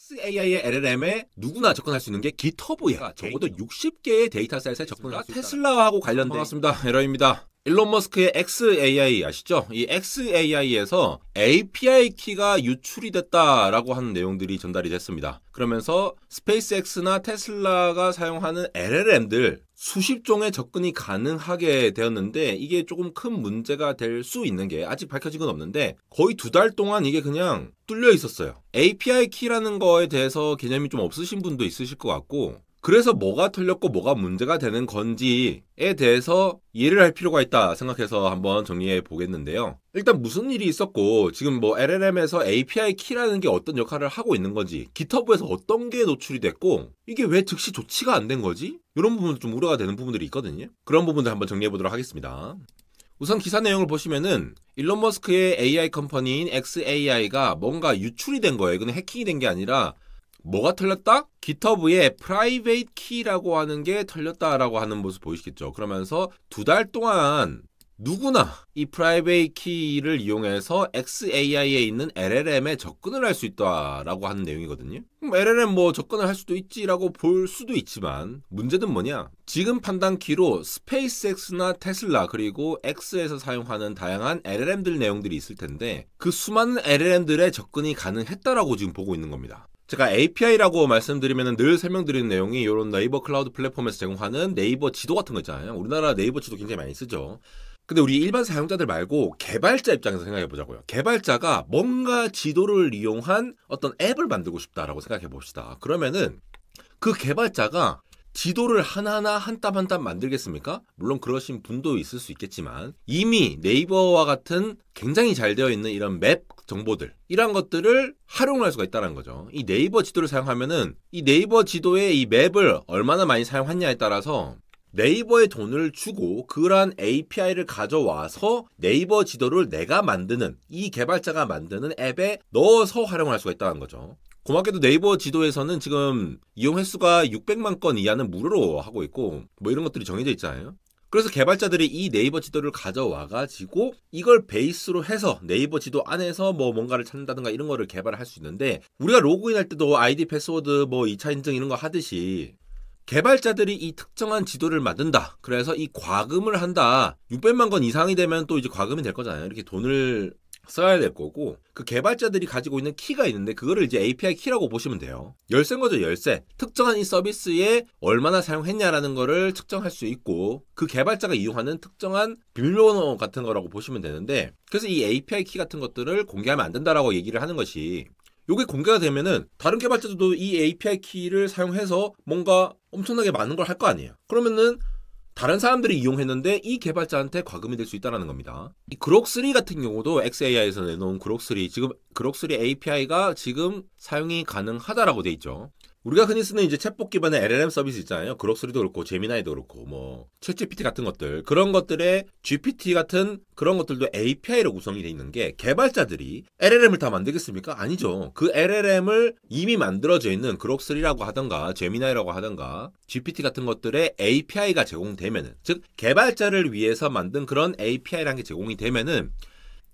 XAI의 LLM에 누구나 접근할 수 있는 게 GitHub에 적어도 60개의 데이터셋에 접근할 수 있다. 테슬라하고 관련된 반갑습니다. 에러입니다. 일론 머스크의 XAI 아시죠? 이 XAI에서 API 키가 유출이 됐다라고 하는 내용들이 전달이 됐습니다. 그러면서 스페이스X나 테슬라가 사용하는 LLM들 수십 종의 접근이 가능하게 되었는데 이게 조금 큰 문제가 될 수 있는 게 아직 밝혀진 건 없는데 거의 2달 동안 이게 그냥 뚫려 있었어요. API 키라는 거에 대해서 개념이 좀 없으신 분도 있으실 것 같고 그래서 뭐가 털렸고 뭐가 문제가 되는 건지에 대해서 이해를 할 필요가 있다 생각해서 한번 정리해 보겠는데요. 일단 무슨 일이 있었고 지금 뭐 LLM에서 API 키라는 게 어떤 역할을 하고 있는 건지 GitHub에서 어떤 게 노출이 됐고 이게 왜 즉시 조치가 안 된 거지? 이런 부분도 좀 우려가 되는 부분들이 있거든요. 그런 부분들 한번 정리해 보도록 하겠습니다. 우선 기사 내용을 보시면은 일론 머스크의 AI 컴퍼니인 XAI가 뭔가 유출이 된 거예요. 이건 해킹이 된 게 아니라 뭐가 털렸다? GitHub의 프라이베이트 키라고 하는 게 털렸다라고 하는 모습 보이시겠죠? 그러면서 2달 동안 누구나 이 프라이베이트 키를 이용해서 XAI에 있는 LLM에 접근을 할 수 있다라고 하는 내용이거든요. LLM 뭐 접근을 할 수도 있지라고 볼 수도 있지만 문제는 뭐냐? 지금 판단 키로 스페이스X나 테슬라 그리고 X에서 사용하는 다양한 LLM들 내용들이 있을 텐데 그 수많은 LLM들에 접근이 가능했다라고 지금 보고 있는 겁니다. 제가 API라고 말씀드리면 늘 설명드리는 내용이 이런 네이버 클라우드 플랫폼에서 제공하는 네이버 지도 같은 거 있잖아요. 우리나라 네이버 지도 굉장히 많이 쓰죠. 근데 우리 일반 사용자들 말고 개발자 입장에서 생각해 보자고요. 개발자가 뭔가 지도를 이용한 어떤 앱을 만들고 싶다라고 생각해 봅시다. 그러면은 그 개발자가 지도를 하나하나 한 땀 한 땀 만들겠습니까? 물론 그러신 분도 있을 수 있겠지만 이미 네이버와 같은 굉장히 잘 되어 있는 이런 맵 정보들 이런 것들을 활용할 수가 있다는 거죠. 이 네이버 지도를 사용하면은 이 네이버 지도의 이 맵을 얼마나 많이 사용했냐에 따라서 네이버에 돈을 주고 그러한 API를 가져와서 네이버 지도를 내가 만드는 이 개발자가 만드는 앱에 넣어서 활용할 수가 있다는 거죠. 고맙게도 네이버 지도에서는 지금 이용 횟수가 600만 건 이하는 무료로 하고 있고 뭐 이런 것들이 정해져 있잖아요. 그래서 개발자들이 이 네이버 지도를 가져와 가지고 이걸 베이스로 해서 네이버 지도 안에서 뭐 뭔가를 찾는다든가 이런 거를 개발을 할 수 있는데 우리가 로그인할 때도 아이디 패스워드 뭐 2차 인증 이런 거 하듯이 개발자들이 이 특정한 지도를 만든다. 그래서 이 과금을 한다. 600만 건 이상이 되면 또 이제 과금이 될 거잖아요. 이렇게 돈을 써야 될 거고 그 개발자들이 가지고 있는 키가 있는데 그거를 이제 API 키라고 보시면 돼요. 열쇠인 거죠, 열쇠. 특정한 이 서비스에 얼마나 사용했냐라는 거를 측정할 수 있고 그 개발자가 이용하는 특정한 비밀번호 같은 거라고 보시면 되는데 그래서 이 API 키 같은 것들을 공개하면 안 된다라고 얘기를 하는 것이 요게 공개가 되면은 다른 개발자들도 이 API 키를 사용해서 뭔가 엄청나게 많은 걸 할 거 아니에요. 그러면은 다른 사람들이 이용했는데 이 개발자한테 과금이 될 수 있다는 겁니다. 이 그록3 같은 경우도 XAI에서 내놓은 그록3 지금 그록3 API가 지금 사용이 가능하다라고 돼 있죠. 우리가 흔히 쓰는 이제 챗봇 기반의 LLM 서비스 있잖아요. 그록3도 그렇고 제미나이도 그렇고 뭐 챗GPT 같은 것들 그런 것들의 GPT 같은 그런 것들도 API로 구성이 돼 있는 게 개발자들이 LLM을 다 만들겠습니까? 아니죠. 그 LLM을 이미 만들어져 있는 그록3라고 하던가 제미나이라고 하던가 GPT 같은 것들의 API가 제공되면은 즉 개발자를 위해서 만든 그런 API라는 게 제공이 되면은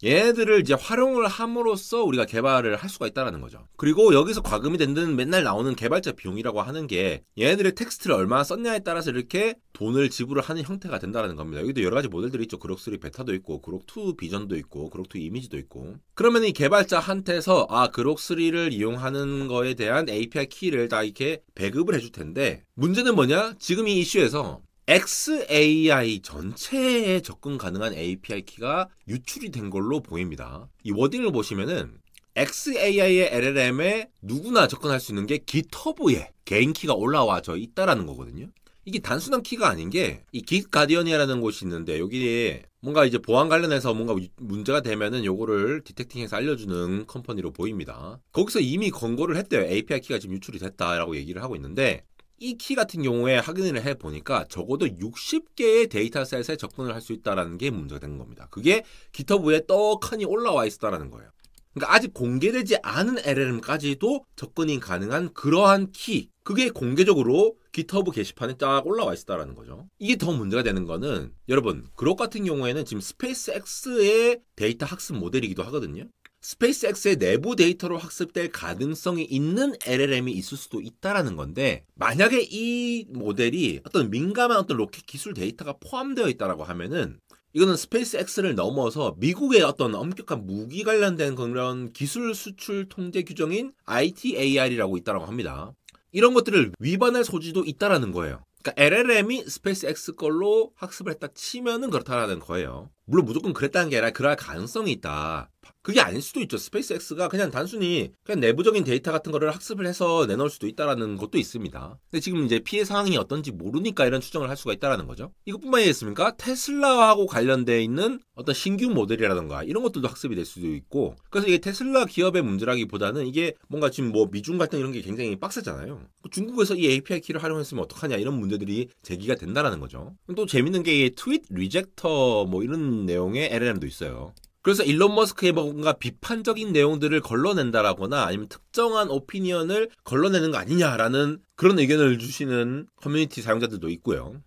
얘네들을 이제 활용을 함으로써 우리가 개발을 할 수가 있다는 거죠. 그리고 여기서 과금이 된 데는 맨날 나오는 개발자 비용이라고 하는 게 얘네들의 텍스트를 얼마나 썼냐에 따라서 이렇게 돈을 지불을 하는 형태가 된다는 겁니다. 여기도 여러 가지 모델들이 있죠. 그록3 베타도 있고 그록2 비전도 있고 그록2 이미지도 있고 그러면 이 개발자한테서 그록3를 이용하는 거에 대한 API 키를 다 이렇게 배급을 해줄 텐데 문제는 뭐냐? 지금 이 이슈에서 XAI 전체에 접근 가능한 API 키가 유출이 된 걸로 보입니다. 이 워딩을 보시면은 XAI의 LLM에 누구나 접근할 수 있는 게 GitHub에 개인 키가 올라와져 있다라는 거거든요. 이게 단순한 키가 아닌 게 이 깃가디언이라는 곳이 있는데 여기에 뭔가 이제 보안 관련해서 뭔가 문제가 되면은 요거를 디텍팅해서 알려주는 컴퍼니로 보입니다. 거기서 이미 권고를 했대요. API 키가 지금 유출이 됐다라고 얘기를 하고 있는데 이 키 같은 경우에 확인을 해보니까 적어도 60개의 데이터셋에 접근을 할 수 있다는 게 문제가 되는 겁니다. 그게 GitHub에 떡하니 올라와 있다는 거예요. 그러니까 아직 공개되지 않은 LLM까지도 접근이 가능한 그러한 키 그게 공개적으로 GitHub 게시판에 딱 올라와 있다는 거죠. 이게 더 문제가 되는 거는 여러분 그록 같은 경우에는 지금 스페이스X의 데이터 학습 모델이기도 하거든요. 스페이스X의 내부 데이터로 학습될 가능성이 있는 LLM이 있을 수도 있다라는 건데, 만약에 이 모델이 어떤 민감한 어떤 로켓 기술 데이터가 포함되어 있다라고 하면은 이거는 스페이스X를 넘어서 미국의 어떤 엄격한 무기 관련된 그런 기술 수출 통제 규정인 ITAR이라고 있다라고 합니다. 이런 것들을 위반할 소지도 있다라는 거예요. 그러니까 LLM이 스페이스X 걸로 학습을 했다 치면은 그렇다라는 거예요. 물론 무조건 그랬다는 게 아니라 그럴 가능성이 있다. 그게 아닐 수도 있죠. 스페이스X가 그냥 단순히 그냥 내부적인 데이터 같은 거를 학습을 해서 내놓을 수도 있다라는 것도 있습니다. 근데 지금 이제 피해 상황이 어떤지 모르니까 이런 추정을 할 수가 있다라는 거죠. 이것뿐만이 아니겠습니까? 테슬라하고 관련돼 있는 어떤 신규 모델이라던가 이런 것들도 학습이 될 수도 있고, 그래서 이게 테슬라 기업의 문제라기보다는 이게 뭔가 지금 뭐 미중 갈등 이런 게 굉장히 빡세잖아요. 중국에서 이 API 키를 활용했으면 어떡하냐 이런 문제들이 제기가 된다라는 거죠. 또 재밌는 게 트윗 리젝터 뭐 이런 내용의 LLM도 있어요. 그래서 일론 머스크의 뭔가 비판적인 내용들을 걸러낸다라거나 아니면 특정한 오피니언을 걸러내는 거 아니냐라는 그런 의견을 주시는 커뮤니티 사용자들도 있고요.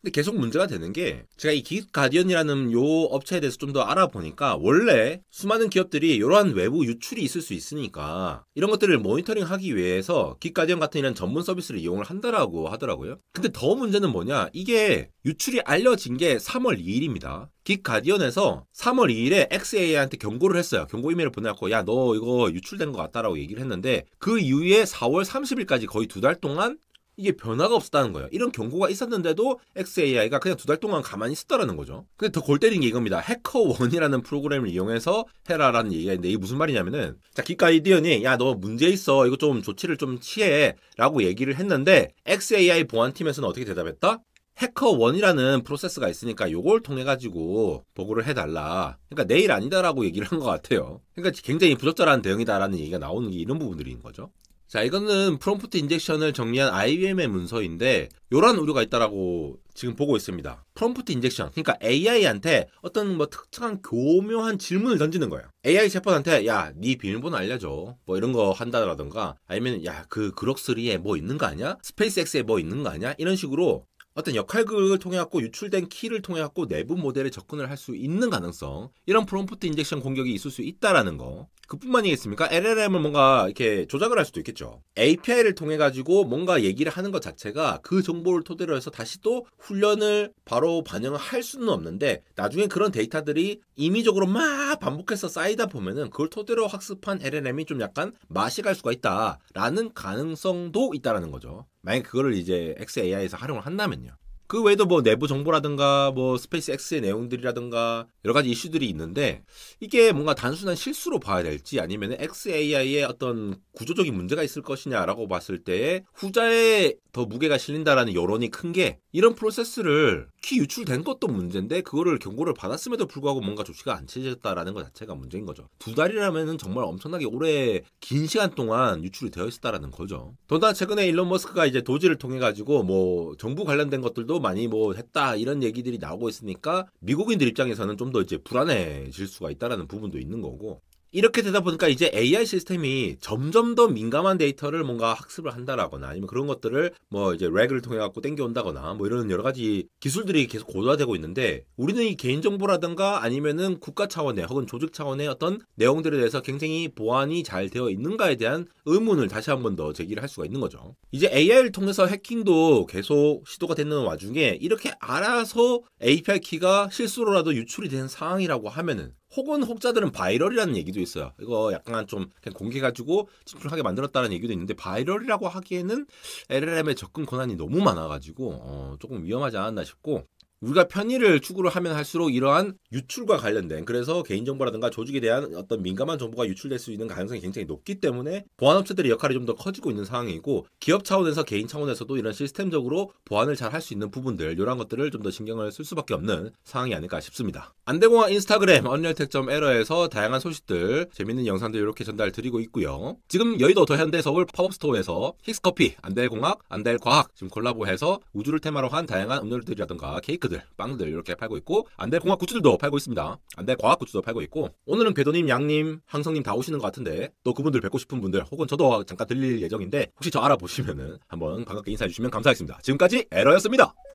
근데 계속 문제가 되는 게, 제가 이 깃 가디언이라는 요 업체에 대해서 좀 더 알아보니까 원래 수많은 기업들이 이러한 외부 유출이 있을 수 있으니까 이런 것들을 모니터링하기 위해서 깃 가디언 같은 이런 전문 서비스를 이용을 한다라고 하더라고요. 근데 더 문제는 뭐냐, 이게 유출이 알려진 게 3월 2일입니다. 깃 가디언에서 3월 2일에 XAI한테 경고를 했어요. 경고 이메일을 보내갖고 야 너 이거 유출된 것 같다라고 얘기를 했는데, 그 이후에 4월 30일까지 거의 2달 동안 이게 변화가 없었다는 거예요. 이런 경고가 있었는데도 XAI가 그냥 2달 동안 가만히 있었다라는 거죠. 근데 더 골 때리는 게 이겁니다. 해커원이라는 프로그램을 이용해서 해라라는 얘기가 있는데, 이게 무슨 말이냐면은, 자, 깃 가디언이 야 너 문제 있어, 이거 좀 조치를 좀 취해 라고 얘기를 했는데, XAI 보안팀에서는 어떻게 대답했다? 해커원이라는 프로세스가 있으니까 요걸 통해 가지고 보고를 해달라. 그러니까 내일 아니다라고 얘기를 한 것 같아요. 그러니까 굉장히 부적절한 대응이다라는 얘기가 나오는 게 이런 부분들인 거죠. 자, 이거는 프롬프트 인젝션을 정리한 IBM의 문서인데 요런 우려가 있다라고 지금 보고 있습니다. 프롬프트 인젝션, 그러니까 AI한테 어떤 뭐 특정한 교묘한 질문을 던지는 거예요. AI 챗봇한테 야, 네 비밀번호 알려줘, 뭐 이런 거 한다라던가, 아니면 야, 그 그럭3에 뭐 있는 거 아니야? 스페이스X에 뭐 있는 거 아니야? 이런 식으로 어떤 역할극을 통해 갖고 유출된 키를 통해 갖고 내부 모델에 접근을 할 수 있는 가능성, 이런 프롬프트 인젝션 공격이 있을 수 있다라는 거. 그뿐만이겠습니까? LLM을 뭔가 이렇게 조작을 할 수도 있겠죠. API를 통해 가지고 뭔가 얘기를 하는 것 자체가 그 정보를 토대로 해서 다시 또 훈련을 바로 반영을 할 수는 없는데, 나중에 그런 데이터들이 임의적으로 막 반복해서 쌓이다 보면은 그걸 토대로 학습한 LLM이 좀 약간 맛이 갈 수가 있다라는 가능성도 있다라는 거죠. 만약 그거를 이제 XAI에서 활용을 한다면요. 그 외에도 뭐 내부 정보라든가 뭐 스페이스X의 내용들이라든가 여러 가지 이슈들이 있는데, 이게 뭔가 단순한 실수로 봐야 될지 아니면 XAI의 어떤 구조적인 문제가 있을 것이냐라고 봤을 때 후자에 더 무게가 실린다라는 여론이 큰 게, 이런 프로세스를 키 유출된 것도 문제인데 그거를 경고를 받았음에도 불구하고 뭔가 조치가 안 취해졌다라는 것 자체가 문제인 거죠. 2달이라면은 정말 엄청나게 오래 긴 시간 동안 유출이 되어 있었다라는 거죠. 더나 최근에 일론 머스크가 이제 도지를 통해 가지고 뭐 정부 관련된 것들도 많이 뭐 했다 이런 얘기들이 나오고 있으니까 미국인들 입장에서는 좀 더 이제 불안해질 수가 있다라는 부분도 있는 거고, 이렇게 되다 보니까 이제 AI 시스템이 점점 더 민감한 데이터를 뭔가 학습을 한다라거나 아니면 그런 것들을 뭐 이제 렉을 통해 갖고 땡겨온다거나 뭐 이런 여러 가지 기술들이 계속 고도화되고 있는데, 우리는 이 개인정보라든가 아니면은 국가 차원의 혹은 조직 차원의 어떤 내용들에 대해서 굉장히 보안이 잘 되어 있는가에 대한 의문을 다시 한 번 더 제기를 할 수가 있는 거죠. 이제 AI를 통해서 해킹도 계속 시도가 되는 와중에 이렇게 알아서 API 키가 실수로라도 유출이 된 상황이라고 하면은, 혹은 혹자들은 바이럴이라는 얘기도 있어요. 이거 약간 좀 그냥 공개해가지고 진출하게 만들었다는 얘기도 있는데, 바이럴이라고 하기에는 LLM의 접근 권한이 너무 많아가지고 조금 위험하지 않았나 싶고, 우리가 편의를 추구를 하면 할수록 이러한 유출과 관련된, 그래서 개인정보라든가 조직에 대한 어떤 민감한 정보가 유출될 수 있는 가능성이 굉장히 높기 때문에 보안업체들의 역할이 좀 더 커지고 있는 상황이고, 기업 차원에서 개인 차원에서도 이런 시스템적으로 보안을 잘 할 수 있는 부분들, 이런 것들을 좀 더 신경을 쓸 수밖에 없는 상황이 아닐까 싶습니다. 안대공학 인스타그램 언리얼텍.에러에서 다양한 소식들, 재밌는 영상들 이렇게 전달 드리고 있고요. 지금 여의도 더현대 서울 팝업스토어에서 힉스커피, 안델공학, 안델과학 지금 콜라보해서 우주를 테마로 한 다양한 음료들이라든가 케이크, 빵들 이렇게 팔고 있고, 안델공학 굿즈들도 팔고 있습니다. 안델과학 굿즈도 팔고 있고, 오늘은 궤도님, 양님, 항성님 다 오시는 것 같은데 또 그분들 뵙고 싶은 분들 혹은 저도 잠깐 들릴 예정인데, 혹시 저 알아보시면은 한번 반갑게 인사해 주시면 감사하겠습니다. 지금까지 에러였습니다.